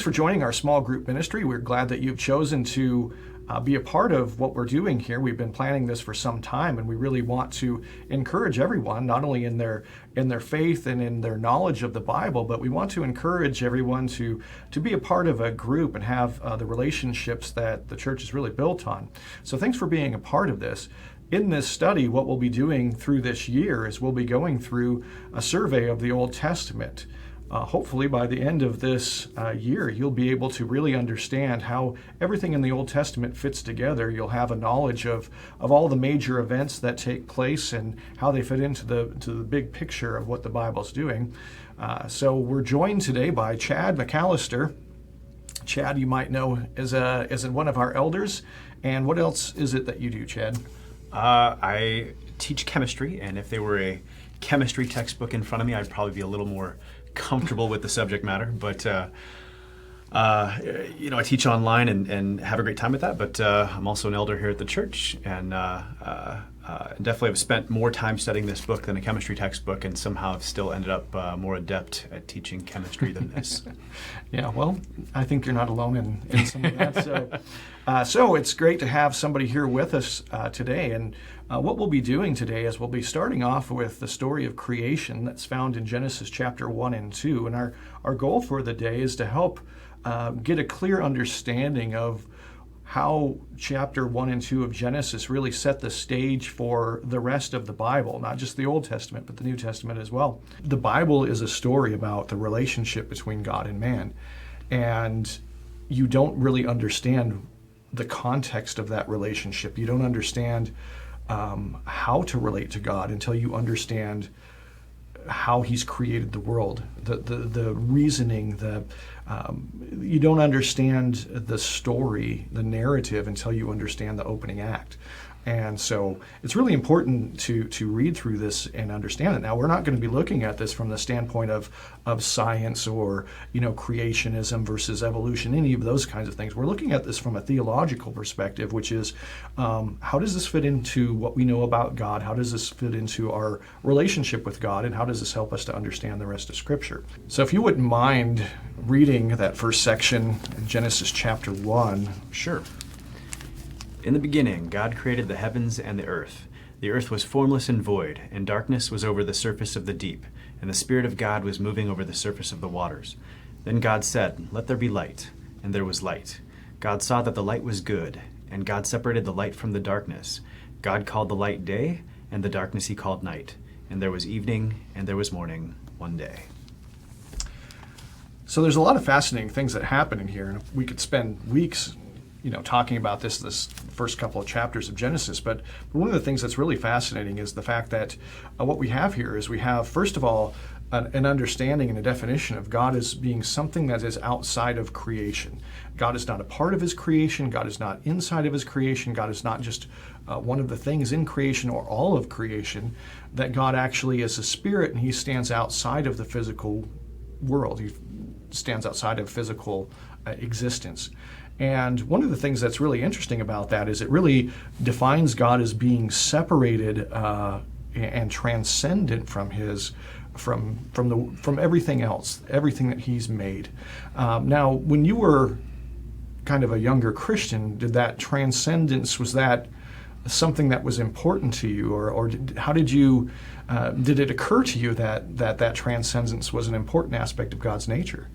for joining our small group ministry. We're glad that you've chosen to be a part of what we're doing here. We've been planning this for some time, and we really want to encourage everyone, not only in their faith and in their knowledge of the Bible, but we want to encourage everyone to be a part of a group and have the relationships that the church is really built on. So thanks for being a part of this. In this study, what we'll be doing through this year is we'll be going through a survey of the Old Testament. Hopefully by the end of this year, you'll be able to really understand how everything in the Old Testament fits together. You'll have a knowledge of all the major events that take place and how they fit into the big picture of what the Bible's doing. So we're joined today by Chad Mcallister. Chad, you might know as one of our elders. And what else is it that you do, Chad? I teach chemistry, and if there were a chemistry textbook in front of me, I'd probably be a little more comfortable with the subject matter. But I teach online and have a great time with that. But I'm also an elder here at the church, and definitely have spent more time studying this book than a chemistry textbook, and somehow have still ended up more adept at teaching chemistry than this. Yeah, well, I think you're not alone in some of that. So it's great to have somebody here with us today. And what we'll be doing today is we'll be starting off with the story of creation that's found in Genesis chapter 1 and 2. And our goal for the day is to help get a clear understanding of how chapter 1 and 2 of Genesis really set the stage for the rest of the Bible, not just the Old Testament, but the New Testament as well. The Bible is a story about the relationship between God and man, and you don't really understand the context of that relationship. You don't understand how to relate to God until you understand how He's created the world, the reasoning, you don't understand the story, the narrative, until you understand the opening act. And so it's really important to read through this and understand it. Now, we're not going to be looking at this from the standpoint of science or, creationism versus evolution, any of those kinds of things. We're looking at this from a theological perspective, which is how does this fit into what we know about God? How does this fit into our relationship with God? And how does this help us to understand the rest of Scripture? So if you wouldn't mind reading that first section in Genesis chapter 1. Sure. In the beginning, God created the heavens and the earth. The earth was formless and void, and darkness was over the surface of the deep, and the Spirit of God was moving over the surface of the waters. Then God said, "Let there be light," and there was light. God saw that the light was good, and God separated the light from the darkness. God called the light day, and the darkness He called night. And there was evening, and there was morning, one day. So there's a lot of fascinating things that happen in here, and we could spend weeks talking about this first couple of chapters of Genesis. But one of the things that's really fascinating is the fact that what we have here is we have, first of all, an understanding and a definition of God as being something that is outside of creation. God is not a part of His creation. God is not inside of His creation. God is not just one of the things in creation or all of creation. That God actually is a spirit, and He stands outside of the physical world. He stands outside of physical existence. And one of the things that's really interesting about that is it really defines God as being separated and transcendent from everything else, everything that He's made. Now, when you were kind of a younger Christian, did that transcendence, was that something that was important to you, or how did it occur to you that transcendence was an important aspect of God's nature?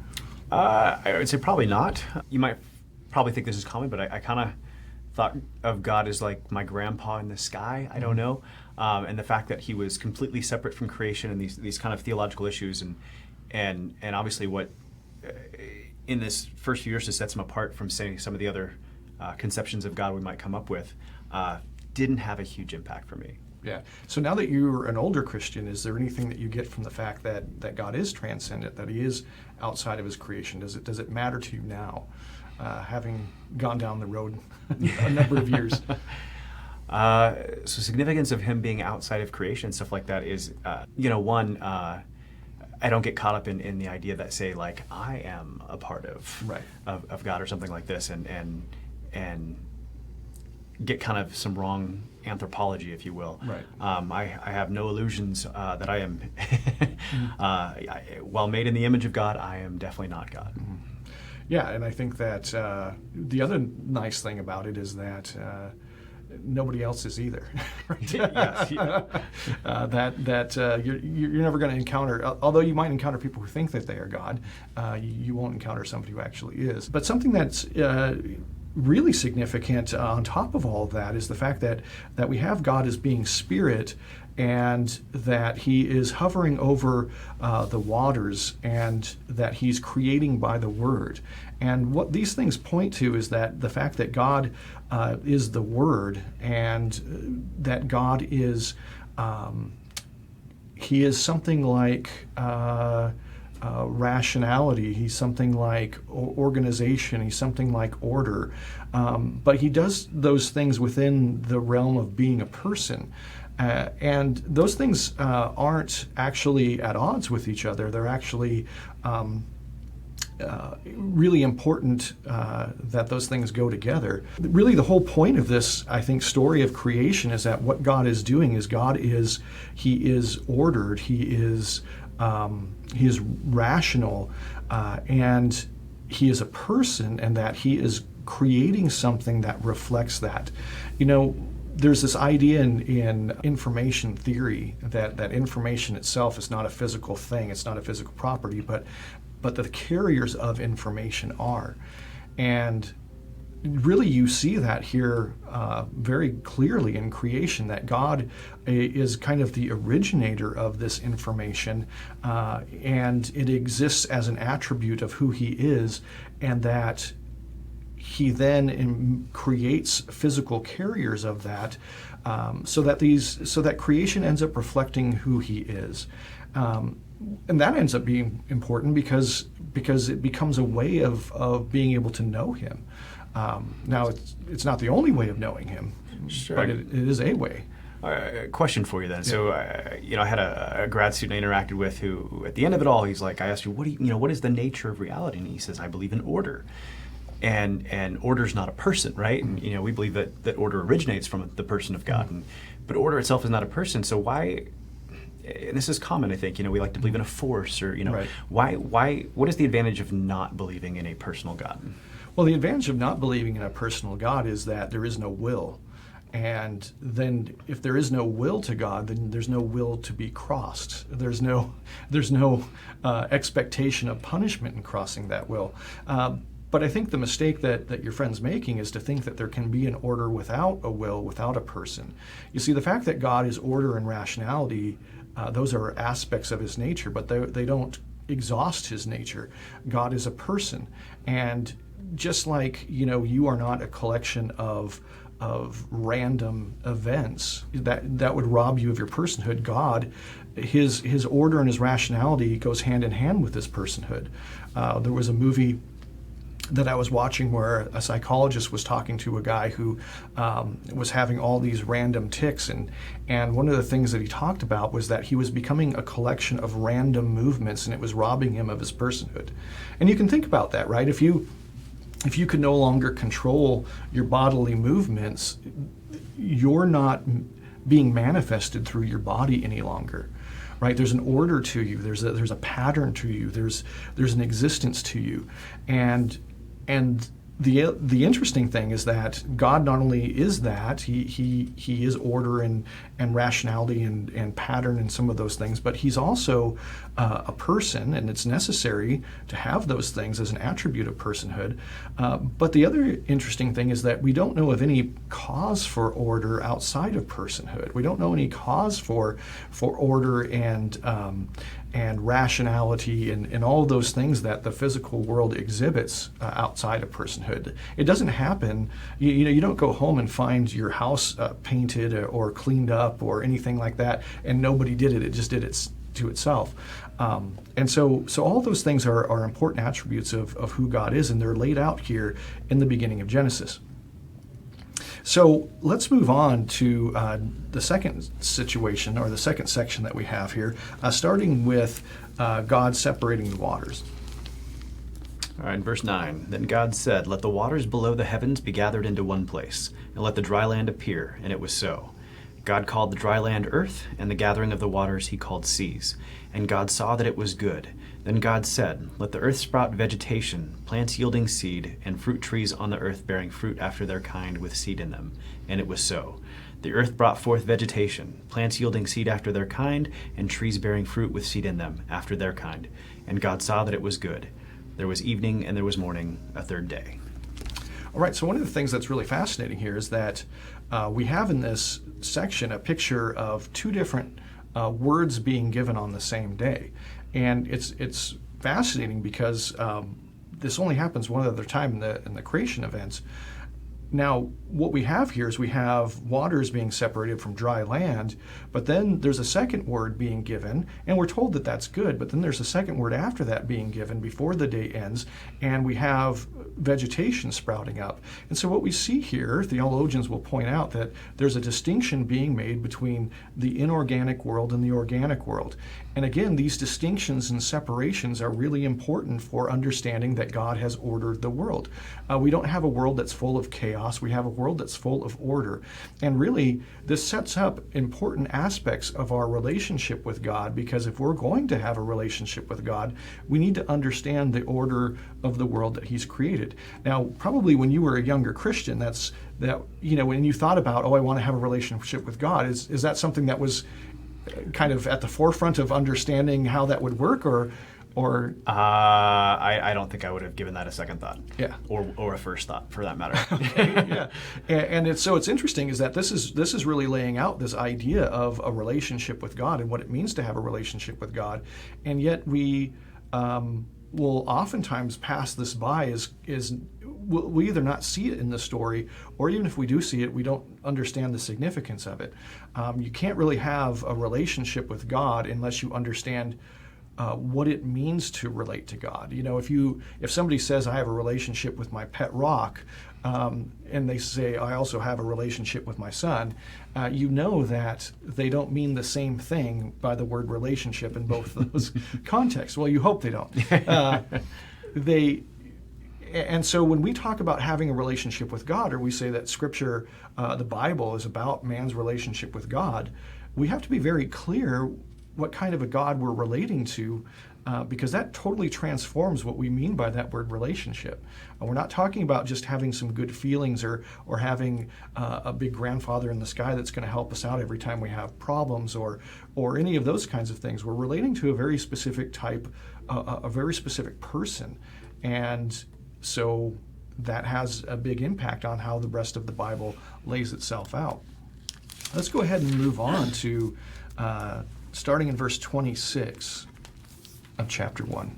I would say probably not. You might probably think this is common, but I kind of thought of God as like my grandpa in the sky. I don't know. And the fact that He was completely separate from creation and these kind of theological issues and obviously what in this first few years that sets Him apart from, say, some of the other conceptions of God we might come up with didn't have a huge impact for me. Yeah. So now that you're an older Christian, is there anything that you get from the fact that God is transcendent, that He is outside of His creation? Does it matter to you now, having gone down the road a number of years? So significance of Him being outside of creation, stuff like that is, one, I don't get caught up in the idea that, say, like, I am a part of God or something like this, and get kind of some wrong anthropology, if you will. Right. I have no illusions that I am, while made in the image of God, I am definitely not God. Mm-hmm. Yeah, and I think that the other nice thing about it is that nobody else is either. Right? Yes, yeah. You're never going to encounter, although you might encounter people who think that they are God, you won't encounter somebody who actually is. But something that's really significant on top of all of that is the fact that we have God as being spirit, and that he is hovering over the waters, and that he's creating by the word. And what these things point to is that the fact that God is the word, and that God is he is something like rationality. He's something like organization. He's something like order. But he does those things within the realm of being a person. And those things aren't actually at odds with each other. They're actually really important that those things go together. Really, the whole point of this, I think, story of creation is that what God is doing is he is ordered, he is rational, and he is a person, and that he is creating something that reflects that. You know, there's this idea in information theory that information itself is not a physical thing, it's not a physical property, but the carriers of information are. And really you see that here very clearly in creation, that God is kind of the originator of this information, and it exists as an attribute of who he is, and that he then creates physical carriers of that, so that creation ends up reflecting who he is. And that ends up being important because it becomes a way of being able to know him. Now, it's not the only way of knowing him, Sure. but it is a way. Question for you then. So, I had a grad student I interacted with who, at the end of it all, he's like, I asked you, what is the nature of reality? And he says, I believe in order. And order's not a person, right? And we believe that order originates from the person of God, but order itself is not a person. So why? And this is common, I think. We like to believe in a force, or Right. Why? What is the advantage of not believing in a personal God? Well, the advantage of not believing in a personal God is that there is no will. And then if there is no will to God, then there's no will to be crossed. There's no expectation of punishment in crossing that will. But I think the mistake that your friend's making is to think that there can be an order without a will, without a person. You see, the fact that God is order and rationality, those are aspects of his nature, but they don't exhaust his nature. God is a person. And just like, you are not a collection of random events that would rob you of your personhood, God, his order and his rationality goes hand in hand with his personhood. There was a movie that I was watching where a psychologist was talking to a guy who was having all these random tics, and one of the things that he talked about was that he was becoming a collection of random movements, and it was robbing him of his personhood. And you can think about that, right? If you could no longer control your bodily movements, you're not being manifested through your body any longer. Right? There's an order to you. There's a pattern to you. There's an existence to you, and the interesting thing is that God not only is that, he is order and rationality and pattern and some of those things, but he's also a person, and it's necessary to have those things as an attribute of personhood. But the other interesting thing is that we don't know of any cause for order outside of personhood. We don't know any cause for order and rationality and all of those things that the physical world exhibits outside of personhood. It doesn't happen. You don't go home and find your house painted or cleaned up or anything like that, and nobody did it. It just did it to itself. And so all those things are important attributes of who God is, and they're laid out here in the beginning of Genesis. So let's move on to the second situation, or the second section that we have here, starting with God separating the waters. All right, in verse 9, then God said, let the waters below the heavens be gathered into one place, and let the dry land appear, and it was so. God called the dry land earth, and the gathering of the waters he called seas. And God saw that it was good. Then God said, Let the earth sprout vegetation, plants yielding seed, and fruit trees on the earth bearing fruit after their kind with seed in them. And it was so. The earth brought forth vegetation, plants yielding seed after their kind, and trees bearing fruit with seed in them after their kind. And God saw that it was good. There was evening and there was morning, a third day. All right, so one of the things that's really fascinating here is that we have in this section a picture of two different words being given on the same day. And it's fascinating because this only happens one other time in the creation events. Now, what we have here is we have waters being separated from dry land, but then there's a second word being given, and we're told that that's good, but then there's a second word after that being given before the day ends, and we have vegetation sprouting up. And so what we see here, theologians will point out that there's a distinction being made between the inorganic world and the organic world. And again, these distinctions and separations are really important for understanding that God has ordered the world. We don't have a world that's full of chaos. We have a world that's full of order. And really, this sets up important aspects of our relationship with God, because if we're going to have a relationship with God, we need to understand the order of the world that He's created. Now, probably when you were a younger Christian, when you thought about, I want to have a relationship with God, is that something that was kind of at the forefront of understanding how that would work, or I don't think I would have given that a second thought. Yeah. Or a first thought, for that matter. Yeah. And it's interesting is that this is really laying out this idea of a relationship with God and what it means to have a relationship with God. And yet we will oftentimes pass this by we'll either not see it in the story, or even if we do see it, we don't understand the significance of it. You can't really have a relationship with God unless you understand what it means to relate to God. If somebody says, I have a relationship with my pet rock, and they say, I also have a relationship with my son, you know that they don't mean the same thing by the word relationship in both of those contexts. Well, you hope they don't. And so when we talk about having a relationship with God, or we say that Scripture, the Bible, is about man's relationship with God, we have to be very clear what kind of a God we're relating to, because that totally transforms what we mean by that word relationship. We're not talking about just having some good feelings or having a big grandfather in the sky that's going to help us out every time we have problems or any of those kinds of things. We're relating to a very specific type, a very specific person. And so that has a big impact on how the rest of the Bible lays itself out. Let's go ahead and move on to starting in verse 26 of chapter 1.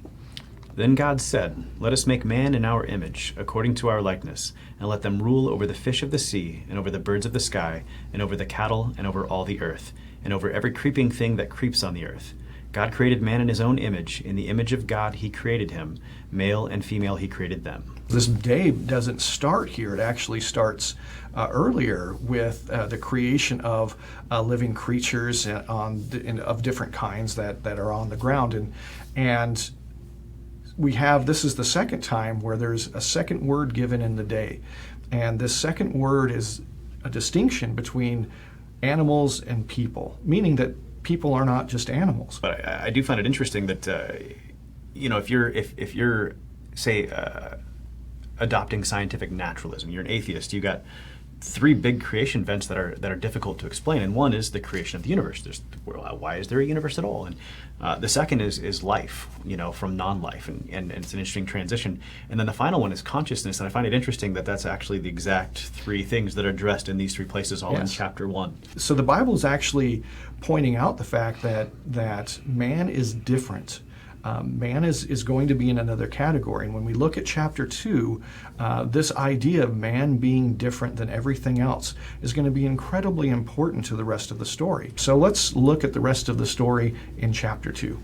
Then God said, Let us make man in our image, according to our likeness, and let them rule over the fish of the sea, and over the birds of the sky, and over the cattle, and over all the earth, and over every creeping thing that creeps on the earth. God created man in his own image. In the image of God he created him. Male and female he created them. This day doesn't start here. It actually starts earlier with the creation of living creatures of different kinds that are on the ground. And this is the second time where there's a second word given in the day. And this second word is a distinction between animals and people, meaning that people are not just animals. But I do find it interesting that if you're say adopting scientific naturalism, you're an atheist. You got three big creation events that are difficult to explain, and one is the creation of the universe. Why is there a universe at all? And the second is life, from non-life, and it's an interesting transition. And then the final one is consciousness, and I find it interesting that that's actually the exact three things that are addressed in these three places, all in chapter 1. So the Bible is actually pointing out the fact that man is different. Man is going to be in another category. And when we look at chapter 2, this idea of man being different than everything else is going to be incredibly important to the rest of the story. So let's look at the rest of the story in chapter 2.